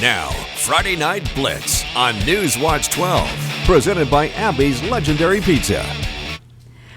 Now, Friday Night Blitz on News Watch 12. Presented by Abby's Legendary Pizza.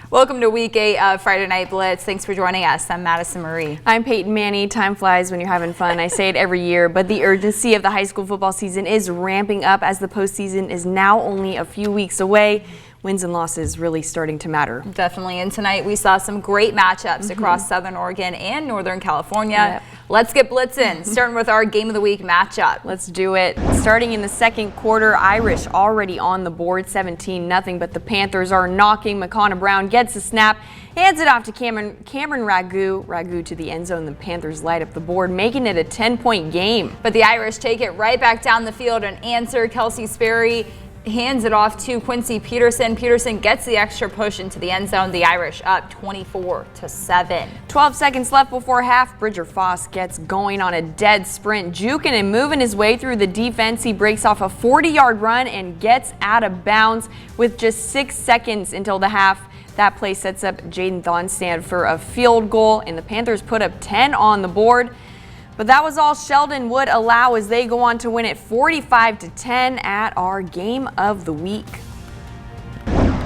Welcome to Week 8 of Friday Night Blitz. Thanks for joining us. I'm Madison Marie. I'm Peyton Manny. Time flies when you're having fun. I say it every year, but the urgency of the high school football season is ramping up as the postseason is now only a few weeks away. Wins and losses really starting to matter. Definitely. And tonight we saw some great matchups across Southern Oregon and Northern California. Yep. Let's get blitzing, starting with our Game of the Week matchup. Let's do it. Starting in the second quarter, Irish already on the board, 17-0, but the Panthers are knocking. McConnell Brown gets the snap, hands it off to Cameron Ragu to the end zone. The Panthers light up the board, making it a 10-point game. But the Irish take it right back down the field and answer. Kelsey Sperry hands it off to Quincy Peterson. Peterson gets the extra push into the end zone. The Irish up 24-7. 12 seconds left before half. Bridger Foss gets going on a dead sprint, juking and moving his way through the defense. He breaks off a 40-yard run and gets out of bounds with just 6 seconds until the half. That play sets up Jaden Thonstand for a field goal, and the Panthers put up 10 on the board. But that was all Sheldon would allow as they go on to win it 45-10 at our Game of the Week.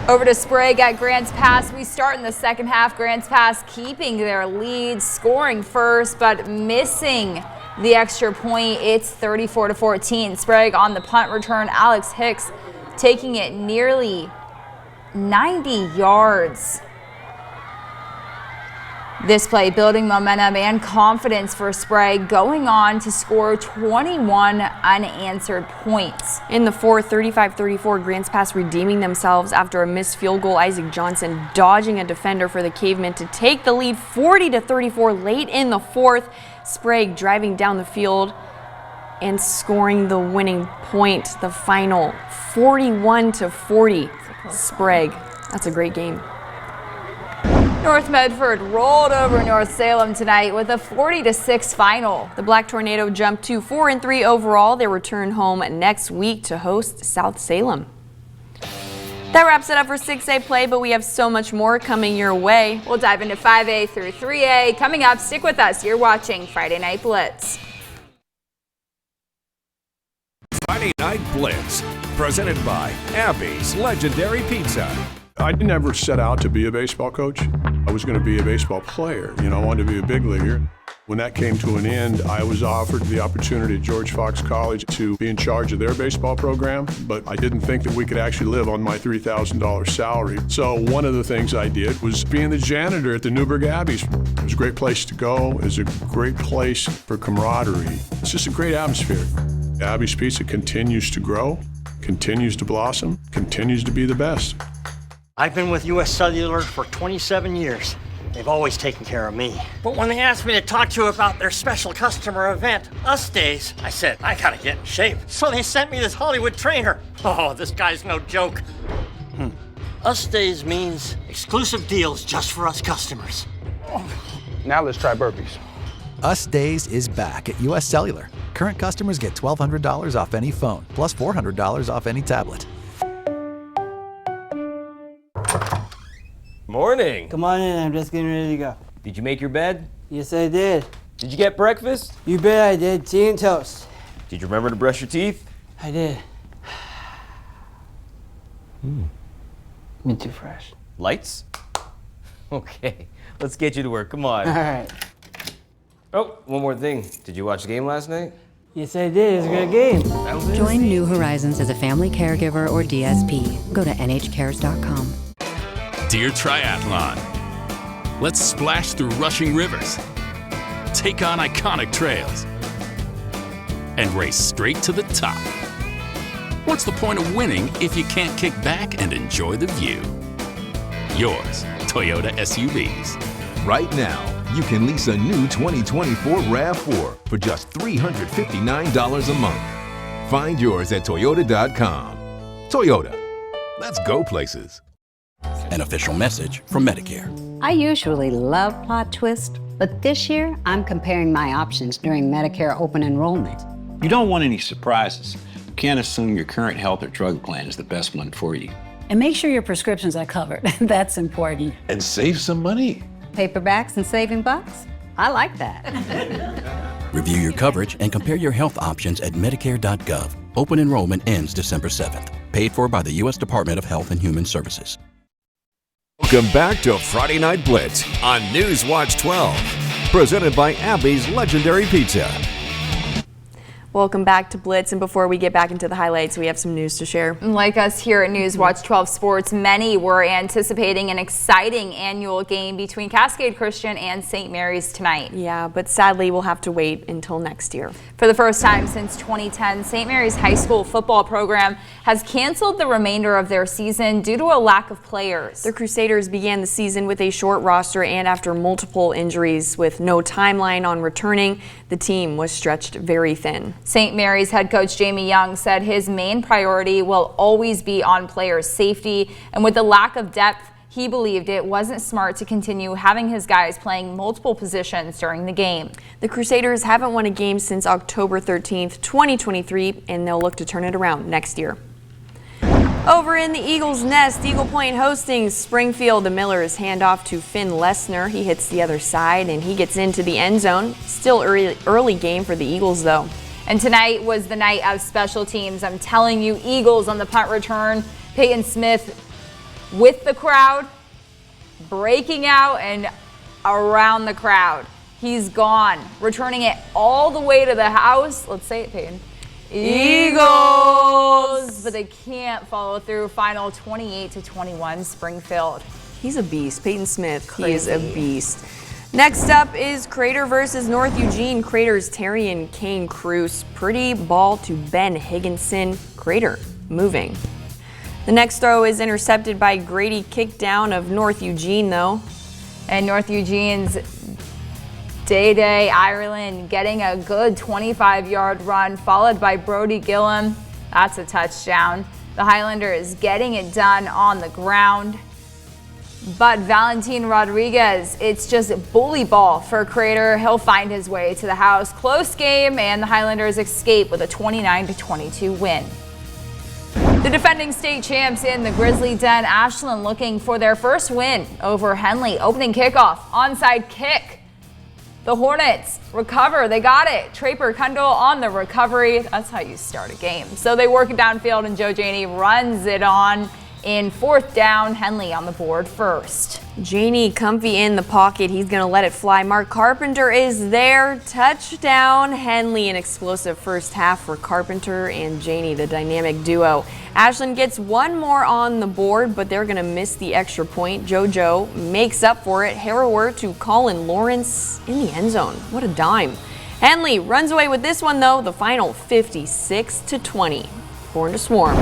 Over to Sprague at Grants Pass. We start in the second half. Grants Pass keeping their lead, scoring first, but missing the extra point. It's 34-14. Sprague on the punt return. Alex Hicks taking it nearly 90 yards. This play building momentum and confidence for Sprague, going on to score 21 unanswered points. In the fourth, 35-34, Grants Pass redeeming themselves after a missed field goal. Isaac Johnson dodging a defender for the Cavemen to take the lead 40-34 late in the fourth. Sprague driving down the field and scoring the winning point. The final 41-40. Sprague. That's a great game. North Medford rolled over North Salem tonight with a 40-6 final. The Black Tornado jumped to 4-3 overall. They return home next week to host South Salem. That wraps it up for 6A play, but we have so much more coming your way. We'll dive into 5A through 3A. Coming up, stick with us. You're watching Friday Night Blitz. Friday Night Blitz, presented by Abby's Legendary Pizza. I didn't ever set out to be a baseball coach. I was going to be a baseball player. I wanted to be a big leaguer. When that came to an end, I was offered the opportunity at George Fox College to be in charge of their baseball program, but I didn't think that we could actually live on my $3,000 salary. So one of the things I did was being the janitor at the Newburgh Abbeys. It was a great place to go. It was a great place for camaraderie. It's just a great atmosphere. Abby's Pizza continues to grow, continues to blossom, continues to be the best. I've been with U.S. Cellular for 27 years. They've always taken care of me. But when they asked me to talk to you about their special customer event, Us Days, I said, I gotta get in shape. So they sent me this Hollywood trainer. Oh, this guy's no joke. Us Days means exclusive deals just for us customers. Now let's try burpees. Us Days is back at U.S. Cellular. Current customers get $1,200 off any phone, plus $400 off any tablet. Morning. Come on in, I'm just getting ready to go. Did you make your bed? Yes, I did. Did you get breakfast? You bet I did. Tea and toast. Did you remember to brush your teeth? I did. Me too fresh. Lights? Okay, let's get you to work. Come on. All right. Oh, one more thing. Did you watch the game last night? Yes, I did. It was a good game. Join New Horizons as a family caregiver or DSP. Go to nhcares.com. Dear Triathlon, let's splash through rushing rivers, take on iconic trails, and race straight to the top. What's the point of winning if you can't kick back and enjoy the view? Yours, Toyota SUVs. Right now, you can lease a new 2024 RAV4 for just $359 a month. Find yours at Toyota.com. Toyota, let's go places. An official message from Medicare. I usually love plot twists, but this year I'm comparing my options during Medicare open enrollment. You don't want any surprises. You can't assume your current health or drug plan is the best one for you. And make sure your prescriptions are covered. That's important. And save some money. Paperbacks and saving bucks? I like that. Review your coverage and compare your health options at Medicare.gov. Open enrollment ends December 7th. Paid for by the U.S. Department of Health and Human Services. Welcome back to Friday Night Blitz on News Watch 12. Presented by Abby's Legendary Pizza. Welcome back to Blitz, and before we get back into the highlights, we have some news to share. Like us here at News Watch 12 Sports, many were anticipating an exciting annual game between Cascade Christian and St. Mary's tonight. Yeah, but sadly we'll have to wait until next year. For the first time since 2010, St. Mary's high school football program has canceled the remainder of their season due to a lack of players. The Crusaders began the season with a short roster and after multiple injuries with no timeline on returning, the team was stretched very thin. St. Mary's head coach Jamie Young said his main priority will always be on players' safety, and with the lack of depth, he believed it wasn't smart to continue having his guys playing multiple positions during the game. The Crusaders haven't won a game since October 13th, 2023, and they'll look to turn it around next year. Over in the Eagles' nest, Eagle Point hosting Springfield. The Millers hand off to Finn Lesner. He hits the other side and he gets into the end zone. Still early game for the Eagles though. And tonight was the night of special teams. I'm telling you, Eagles on the punt return. Peyton Smith with the crowd, breaking out and around the crowd. He's gone, returning it all the way to the house. Let's say it, Peyton. Eagles! But they can't follow through. Final 28-21 Springfield. He's a beast. Peyton Smith, Crazy. He is a beast. Next up is Crater versus North Eugene. Crater's Terry and Kane Cruz. Pretty ball to Ben Higginson. Crater moving. The next throw is intercepted by Grady Kickdown of North Eugene though. And North Eugene's Day Ireland getting a good 25-yard run, followed by Brody Gillum. That's a touchdown. The Highlanders getting it done on the ground. But Valentin Rodriguez, it's just bully ball for Crater. He'll find his way to the house. Close game, and the Highlanders escape with a 29-22 win. The defending state champs in the Grizzly Den, Ashland, looking for their first win over Henley. Opening kickoff, onside kick. The Hornets recover. They got it. Traper Kundal on the recovery. That's how you start a game. So they work it downfield, and Joe Janey runs it on in fourth down. Henley on the board first. Janey comfy in the pocket. He's going to let it fly. Mark Carpenter is there. Touchdown, Henley. An explosive first half for Carpenter and Janey, the dynamic duo. Ashland gets one more on the board, but they're going to miss the extra point. JoJo makes up for it. Harrower to Colin Lawrence in the end zone. What a dime. Henley runs away with this one, though. The final 56-20. Born to swarm.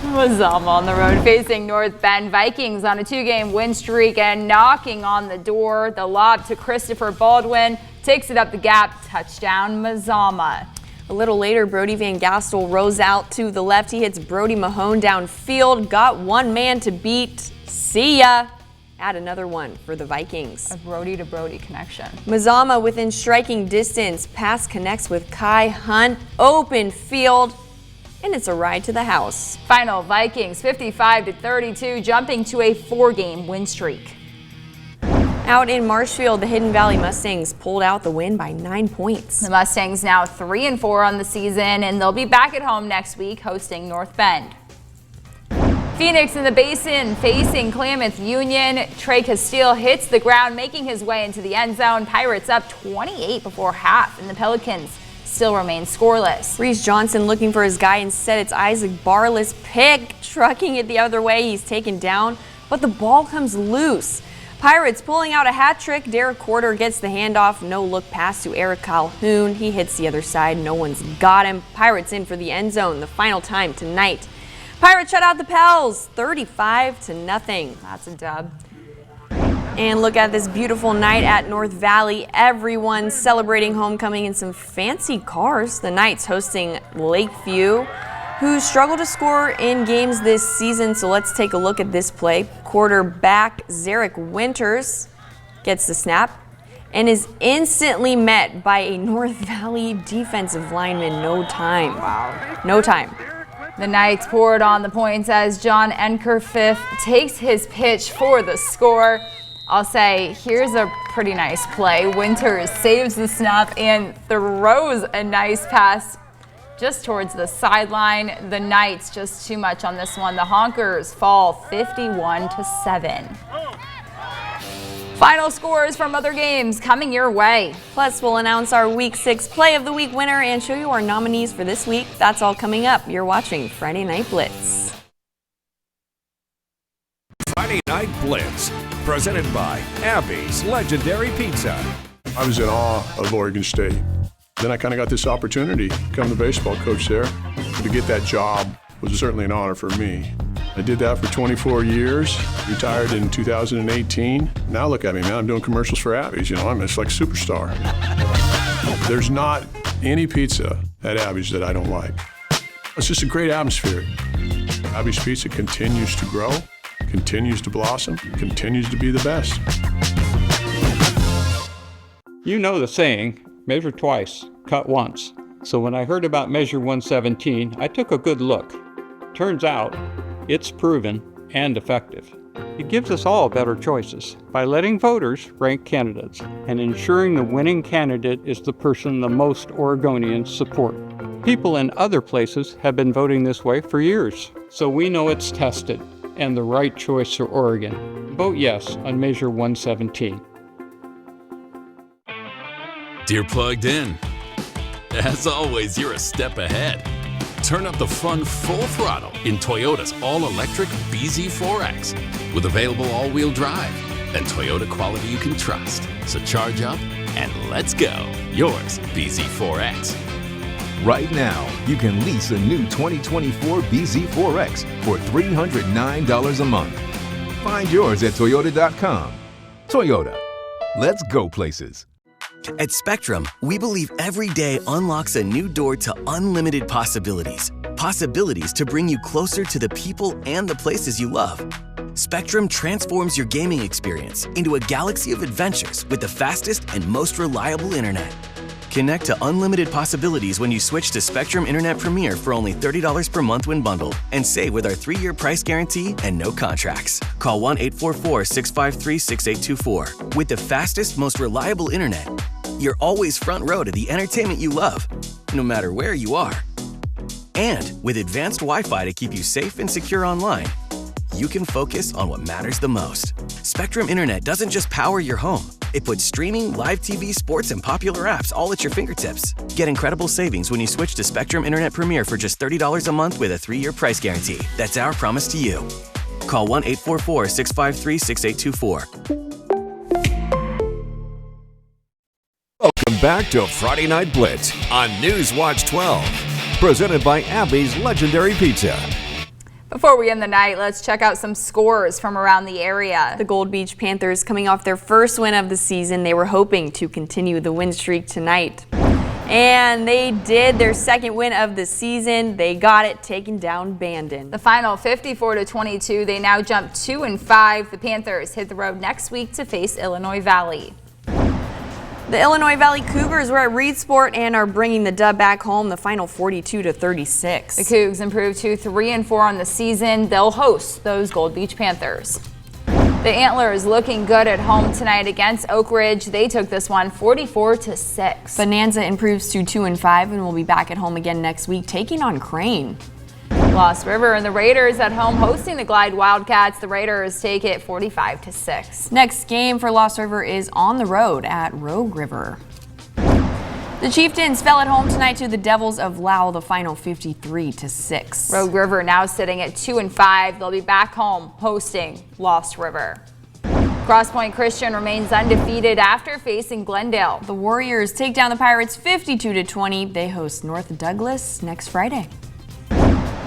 Mazama on the road facing North Bend. Vikings on a 2-game win streak and knocking on the door. The lob to Christopher Baldwin takes it up the gap. Touchdown, Mazama. A little later, Brody Van Gastel rolls out to the left. He hits Brody Mahone downfield. Got one man to beat. See ya. Add another one for the Vikings. A Brody to Brody connection. Mazama within striking distance. Pass connects with Kai Hunt. Open field. And it's a ride to the house. Final Vikings 55-32, jumping to a 4-game win streak. Out in Marshfield, the Hidden Valley Mustangs pulled out the win by 9 points. The Mustangs now 3-4 on the season, and they'll be back at home next week hosting North Bend. Phoenix in the Basin facing Klamath Union. Trey Castile hits the ground, making his way into the end zone. Pirates up 28 before half, and the Pelicans still remain scoreless. Reese Johnson looking for his guy. Instead, it's Isaac Barless pick, trucking it the other way. He's taken down, but the ball comes loose. Pirates pulling out a hat trick. Derek Quarter gets the handoff. No look pass to Eric Calhoun. He hits the other side. No one's got him. Pirates in for the end zone. The final time tonight. Pirates shut out the Pels 35-0. That's a dub. And look at this beautiful night at North Valley. Everyone celebrating homecoming in some fancy cars. The Knights hosting Lakeview, who struggled to score in games this season. So let's take a look at this play. Quarterback Zarek Winters gets the snap and is instantly met by a North Valley defensive lineman. No time. Wow. No time. The Knights poured on the points as John Enkerfifth takes his pitch for the score. I'll say, here's a pretty nice play. Winters saves the snap and throws a nice pass just towards the sideline. The Knights just too much on this one. The Honkers fall 51-7. Final scores from other games coming your way. Plus, we'll announce our Week 6 Play of the Week winner and show you our nominees for this week. That's all coming up. You're watching Friday Night Blitz. Friday Night Blitz, presented by Abby's Legendary Pizza. I was in awe of Oregon State. Then I kind of got this opportunity to become the baseball coach there. To get that job was certainly an honor for me. I did that for 24 years, retired in 2018. Now look at me, man, I'm doing commercials for Abby's, I'm just like a superstar. There's not any pizza at Abby's that I don't like. It's just a great atmosphere. Abby's Pizza continues to grow, continues to blossom, continues to be the best. You know the saying, measure twice, cut once. So when I heard about Measure 117, I took a good look. Turns out, it's proven and effective. It gives us all better choices by letting voters rank candidates and ensuring the winning candidate is the person the most Oregonians support. People in other places have been voting this way for years, so we know it's tested and the right choice for Oregon. Vote yes on Measure 117. Dear Plugged In, as always, you're a step ahead. Turn up the fun full throttle in Toyota's all-electric BZ4X with available all-wheel drive and Toyota quality you can trust. So charge up and let's go. Yours, BZ4X. Right now, you can lease a new 2024 BZ4X for $309 a month. Find yours at Toyota.com. Toyota, let's go places. At Spectrum, we believe every day unlocks a new door to unlimited possibilities. Possibilities to bring you closer to the people and the places you love. Spectrum transforms your gaming experience into a galaxy of adventures with the fastest and most reliable internet. Connect to unlimited possibilities when you switch to Spectrum Internet Premier for only $30 per month when bundled, and save with our 3-year price guarantee and no contracts. Call 1-844-653-6824. With the fastest, most reliable internet, you're always front row to the entertainment you love, no matter where you are. And with advanced Wi-Fi to keep you safe and secure online, you can focus on what matters the most. Spectrum Internet doesn't just power your home. It puts streaming, live TV, sports, and popular apps all at your fingertips. Get incredible savings when you switch to Spectrum Internet Premier for just $30 a month with a 3-year price guarantee. That's our promise to you. Call 1-844-653-6824. Welcome back to Friday Night Blitz on News Watch 12, presented by Abby's Legendary Pizza. Before we end the night, let's check out some scores from around the area. The Gold Beach Panthers coming off their first win of the season. They were hoping to continue the win streak tonight. And they did. Their second win of the season. They got it, taking down Bandon. The final 54-22. They now jump 2-5. The Panthers hit the road next week to face Illinois Valley. The Illinois Valley Cougars were at Reed Sport and are bringing the dub back home, the final 42-36. The Cougs improved to 3-4 on the season. They'll host those Gold Beach Panthers. The Antlers looking good at home tonight against Oak Ridge. They took this one 44-6. Bonanza improves to 2-5 and will be back at home again next week, taking on Crane. Lost River and the Raiders at home hosting the Glide Wildcats. The Raiders take it 45-6. Next game for Lost River is on the road at Rogue River. The Chieftains fell at home tonight to the Devils of Lowell, the final 53-6. Rogue River now sitting at 2-5. They'll be back home hosting Lost River. Cross Point Christian remains undefeated after facing Glendale. The Warriors take down the Pirates 52-20. They host North Douglas next Friday.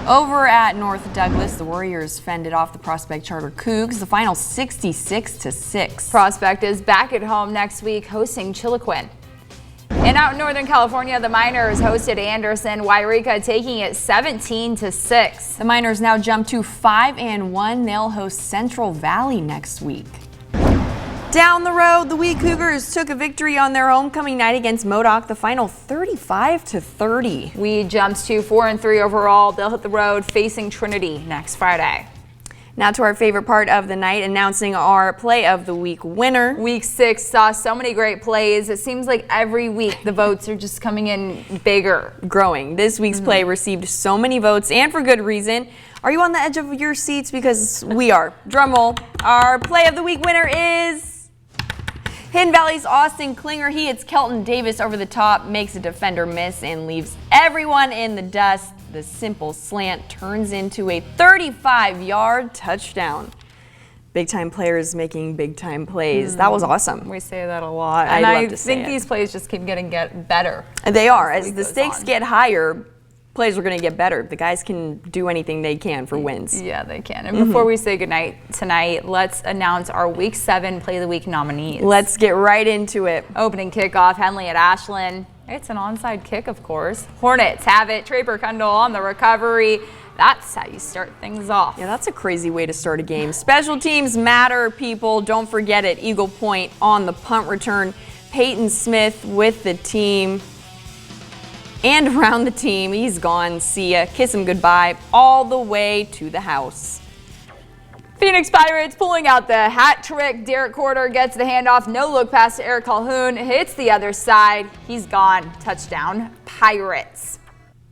Over at North Douglas, the Warriors fended off the Prospect Charter Cougs, the final 66-6. Prospect is back at home next week hosting Chiloquin. And out in Northern California, the Miners hosted Anderson. Wairika taking it 17-6. The Miners now jump to 5-1. They'll host Central Valley next week. Down the road, the Wee Cougars took a victory on their homecoming night against Modoc, the final 35-30. Wee jumps to 4-3 overall. They'll hit the road facing Trinity next Friday. Now to our favorite part of the night, announcing our Play of the Week winner. Week 6 saw so many great plays. It seems like every week the votes are just coming in bigger. Growing. This week's play received so many votes, and for good reason. Are you on the edge of your seats? Because we are. Drum roll. Our Play of the Week winner is Hidden Valley's Austin Klinger. He hits Kelton Davis over the top, makes a defender miss, and leaves everyone in the dust. The simple slant turns into a 35-yard touchdown. Big-time players making big-time plays. That was awesome. We say that a lot. I'd And love I to say think it. these plays just keep getting better. They are. as As the the week stakes goes on. get higher, plays are going to get better. The guys can do anything they can for wins. Yeah, they can. And before we say goodnight tonight, let's announce our Week 7 Play of the Week nominees. Let's get right into it. Opening kickoff, Henley at Ashland. It's an onside kick, of course. Hornets have it. Traper Kundal on the recovery. That's how you start things off. Yeah, that's a crazy way to start a game. Special teams matter, people. Don't forget it. Eagle Point on the punt return. Peyton Smith with the team. And around the team, he's gone. See ya. Kiss him goodbye. All the way to the house. Phoenix Pirates pulling out the hat trick. Derek Corder gets the handoff. No look pass to Eric Calhoun. Hits the other side. He's gone. Touchdown, Pirates.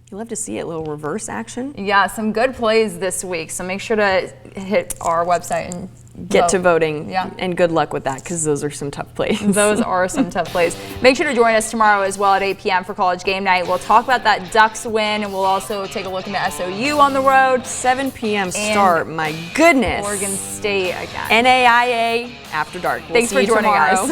You love to see it. Little reverse action. Yeah, some good plays this week. So make sure to hit our website and Get to voting. Yeah. And good luck with that, because those are some tough plays. Those are some tough plays. Make sure to join us tomorrow as well at 8 p.m. for College Game Night. We'll talk about that Ducks win, and we'll also take a look into SOU on the road. 7 p.m. start. My goodness. Oregon State again. NAIA After Dark. We'll Thanks see for you joining tomorrow. us.